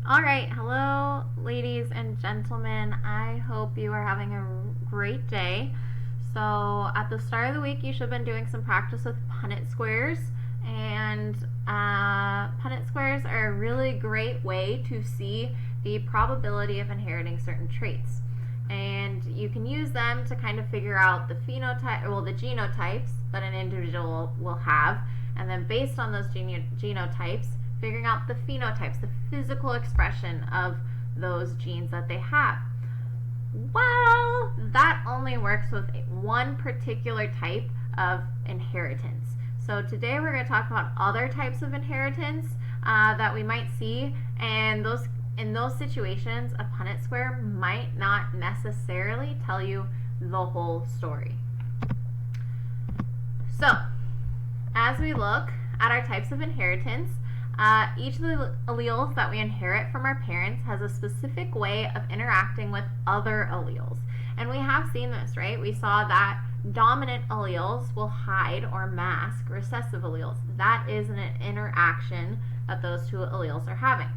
All right, hello, ladies and gentlemen. I hope you are having a great day. So, at the start of the week, you should have been doing some practice with Punnett squares. And Punnett squares are a really great way to see the probability of inheriting certain traits. And you can use them to kind of figure out the genotypes that an individual will have. And then based on those genotypes, figuring out the phenotypes, the physical expression of those genes that they have. Well, that only works with one particular type of inheritance. So today we're going to talk about other types of inheritance that we might see, and in those situations, a Punnett square might not necessarily tell you the whole story. So, as we look at our types of inheritance, each of the alleles that we inherit from our parents has a specific way of interacting with other alleles. And we have seen this, right? We saw that dominant alleles will hide or mask recessive alleles. That is an interaction that those two alleles are having.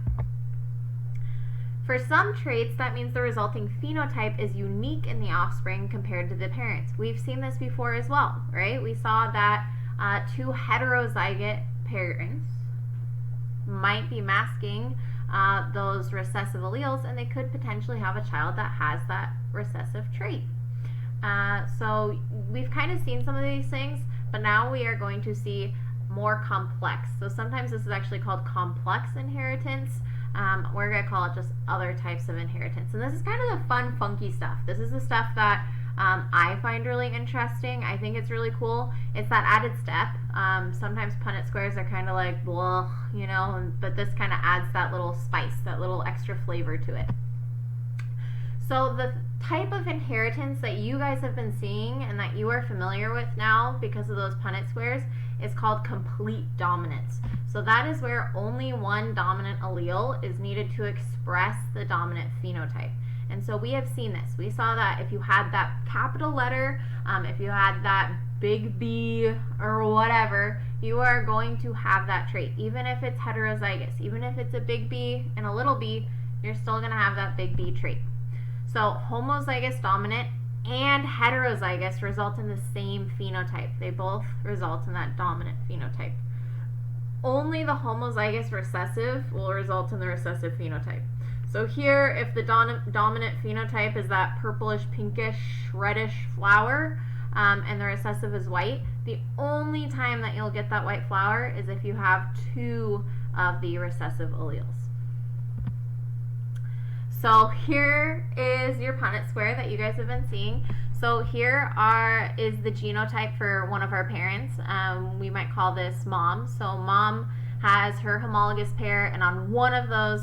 For some traits, that means the resulting phenotype is unique in the offspring compared to the parents. We've seen this before as well, right? We saw that two heterozygous parents might be masking those recessive alleles, and they could potentially have a child that has that recessive trait. So we've kind of seen some of these things, but now we are going to see more complex. So sometimes this is actually called complex inheritance. We're going to call it just other types of inheritance. And this is kind of the fun, funky stuff. This is the stuff that I find really interesting. I think it's really cool. It's that added step. Sometimes Punnett squares are kind of like, blah, but this kind of adds that little spice, that little extra flavor to it. So the type of inheritance that you guys have been seeing and that you are familiar with now because of those Punnett squares is called complete dominance. So that is where only one dominant allele is needed to express the dominant phenotype. And so we have seen this. We saw that if you had that capital letter, if you had that big B or whatever, you are going to have that trait. Even if it's heterozygous, even if it's a big B and a little b, you're still going to have that big B trait. So homozygous dominant and heterozygous result in the same phenotype. They both result in that dominant phenotype. Only the homozygous recessive will result in the recessive phenotype. So here, if the dominant phenotype is that purplish, pinkish, reddish flower, and the recessive is white, the only time that you'll get that white flower is if you have two of the recessive alleles. So here is your Punnett square that you guys have been seeing. So here is the genotype for one of our parents. We might call this mom. So mom has her homologous pair, and on one of those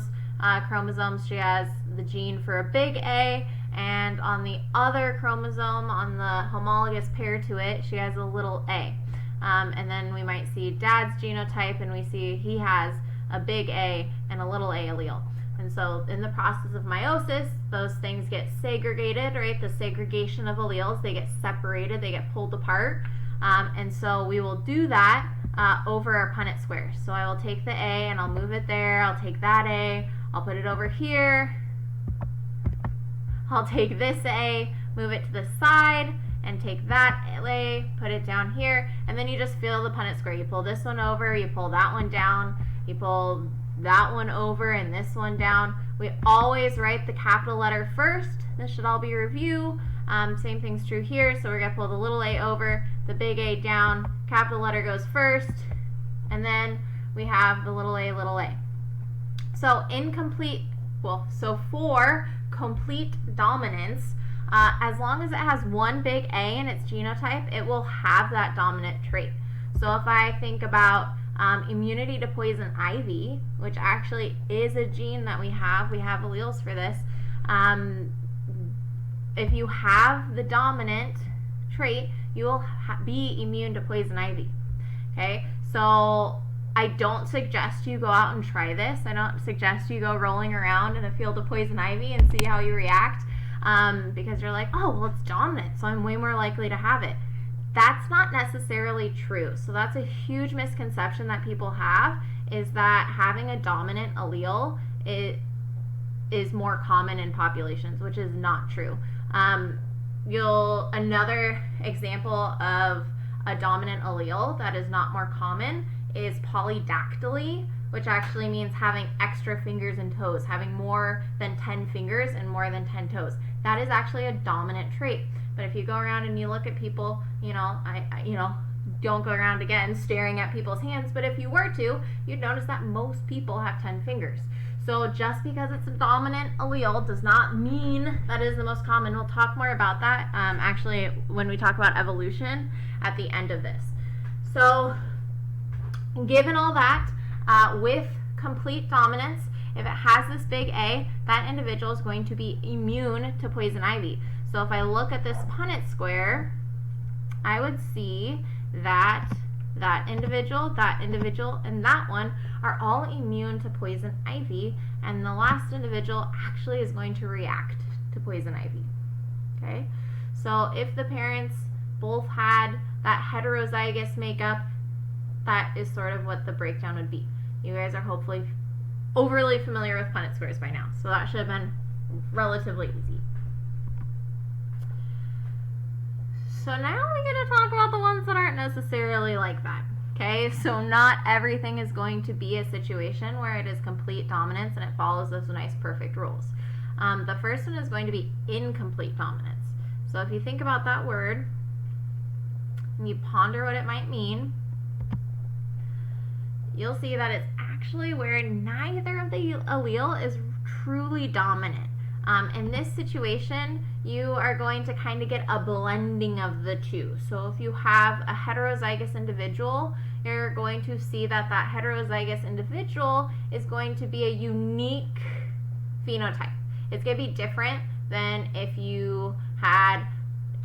chromosomes she has the gene for a big A, and on the other chromosome, on the homologous pair to it, she has a little a. And then we might see dad's genotype, and we see he has a big A and a little a allele. And so in the process of meiosis, those things get segregated, right? The segregation of alleles, they get separated, they get pulled apart. And so we will do that over our Punnett square. So I will take the A and I'll move it there. I'll take that A, I'll put it over here. I'll take this A, move it to the side, and take that A, put it down here. And then you just feel the Punnett square. You pull this one over, you pull that one down, you pull that one over and this one down. We always write the capital letter first. This should all be a review. Same thing's true here. So we're going to pull the little a over, the big A down, capital letter goes first, and then we have the little a, little a. So for complete dominance, as long as it has one big A in its genotype, it will have that dominant trait. So if I think about immunity to poison ivy, which actually is a gene that we have alleles for this. If you have the dominant trait, you will be immune to poison ivy. Okay, so I don't suggest you go out and try this. I don't suggest you go rolling around in a field of poison ivy and see how you react, because you're like, oh, well, it's dominant, so I'm way more likely to have it. That's not necessarily true. So that's a huge misconception that people have, is that having a dominant allele, is more common in populations, which is not true. Another example of a dominant allele that is not more common is polydactyly, which actually means having extra fingers and toes, having more than 10 fingers and more than 10 toes. That is actually a dominant trait. But if you go around and you look at people, don't go around again staring at people's hands, but if you were to, you'd notice that most people have 10 fingers. So just because it's a dominant allele does not mean that is the most common. We'll talk more about that actually when we talk about evolution at the end of this. So given all that, with complete dominance, if it has this big A, that individual is going to be immune to poison ivy. So if I look at this Punnett square, I would see that that individual, and that one are all immune to poison ivy, and the last individual actually is going to react to poison ivy. Okay? So if the parents both had that heterozygous makeup, that is sort of what the breakdown would be. You guys are hopefully overly familiar with Punnett squares by now, so that should have been relatively easy. So now we get to talk about the ones that aren't necessarily like that. Okay, so not everything is going to be a situation where it is complete dominance and it follows those nice perfect rules. The first one is going to be incomplete dominance. So if you think about that word and you ponder what it might mean, you'll see that it's actually where neither of the allele is truly dominant. In this situation, you are going to kind of get a blending of the two. So if you have a heterozygous individual, you're going to see that that heterozygous individual is going to be a unique phenotype. It's going to be different than if you had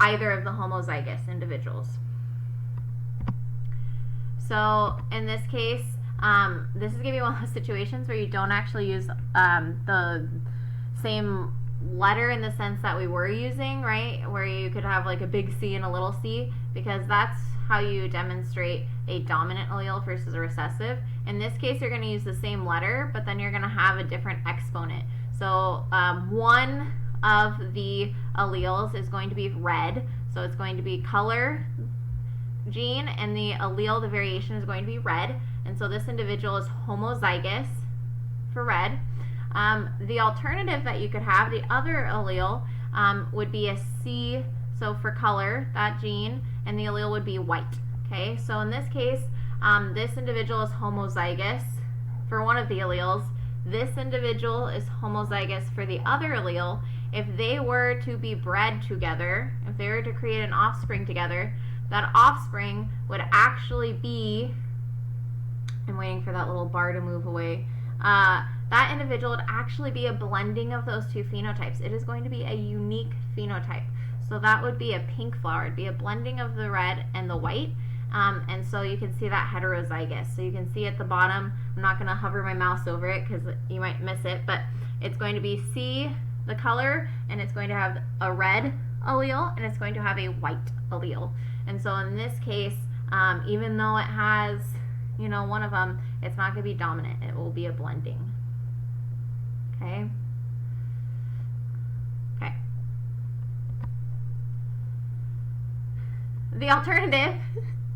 either of the homozygous individuals. So in this case, this is going to be one of those situations where you don't actually use the same letter in the sense that we were using, right? Where you could have like a big C and a little c, because that's how you demonstrate a dominant allele versus a recessive. In this case, you're going to use the same letter, but then you're going to have a different exponent. So one of the alleles is going to be red, so it's going to be color gene, and the allele, the variation, is going to be red, and so this individual is homozygous for red. The alternative that you could have, the other allele, would be a C, so for color, that gene, and the allele would be white. Okay, so in this case, this individual is homozygous for one of the alleles. This individual is homozygous for the other allele. If they were to be bred together, if they were to create an offspring together, that offspring would actually be, I'm waiting for that little bar to move away, that individual would actually be a blending of those two phenotypes. It is going to be a unique phenotype. So that would be a pink flower. It'd be a blending of the red and the white. And so you can see that heterozygous. So you can see at the bottom, I'm not going to hover my mouse over it because you might miss it, but it's going to be C, the color, and it's going to have a red allele, and it's going to have a white allele. And so in this case, even though it has, one of them, it's not going to be dominant. It will be a blending. Okay? Okay. The alternative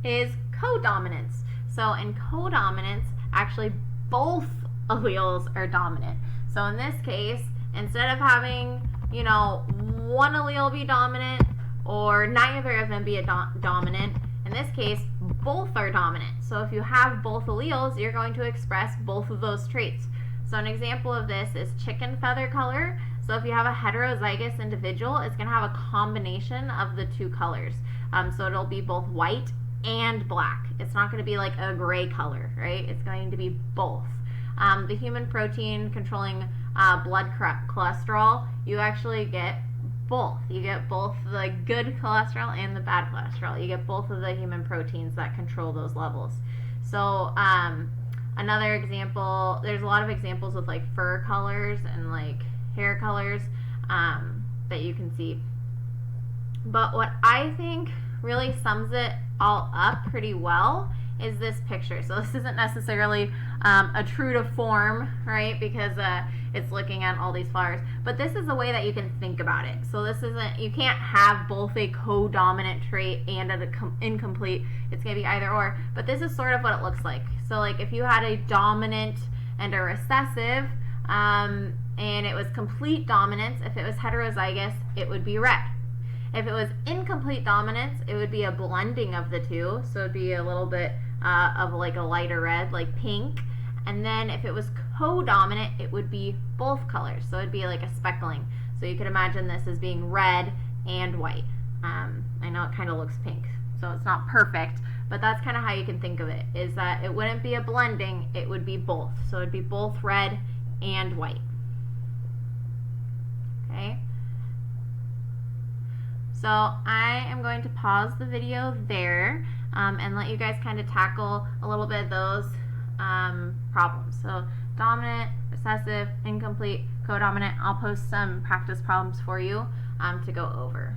is codominance. So in codominance, actually both alleles are dominant. So in this case, instead of having, one allele be dominant or neither of them be a dominant, in this case, both are dominant. So if you have both alleles, you're going to express both of those traits. So an example of this is chicken feather color. So if you have a heterozygous individual, it's going to have a combination of the two colors. So it'll be both white and black. It's not going to be like a gray color, right? It's going to be both. The human protein controlling blood cholesterol, you actually get both. You get both the good cholesterol and the bad cholesterol. You get both of the human proteins that control those levels. So another example, there's a lot of examples with like fur colors and like hair colors that you can see. But what I think really sums it all up pretty well is this picture. So this isn't necessarily a true to form, right? Because it's looking at all these flowers. But this is a way that you can think about it. So this isn't, you can't have both a codominant trait and an incomplete. It's going to be either or. But this is sort of what it looks like. So like if you had a dominant and a recessive, and it was complete dominance, if it was heterozygous, it would be red. If it was incomplete dominance, it would be a blending of the two. So it would be a little bit of like a lighter red, like pink. And then if it was codominant, it would be both colors. So it would be like a speckling. So you could imagine this as being red and white. I know it kind of looks pink, so it's not perfect, but that's kind of how you can think of it, is that it wouldn't be a blending, it would be both. So it would be both red and white. Okay. So I am going to pause the video there and let you guys kind of tackle a little bit of those problems. So dominant, recessive, incomplete, codominant. I'll post some practice problems for you to go over.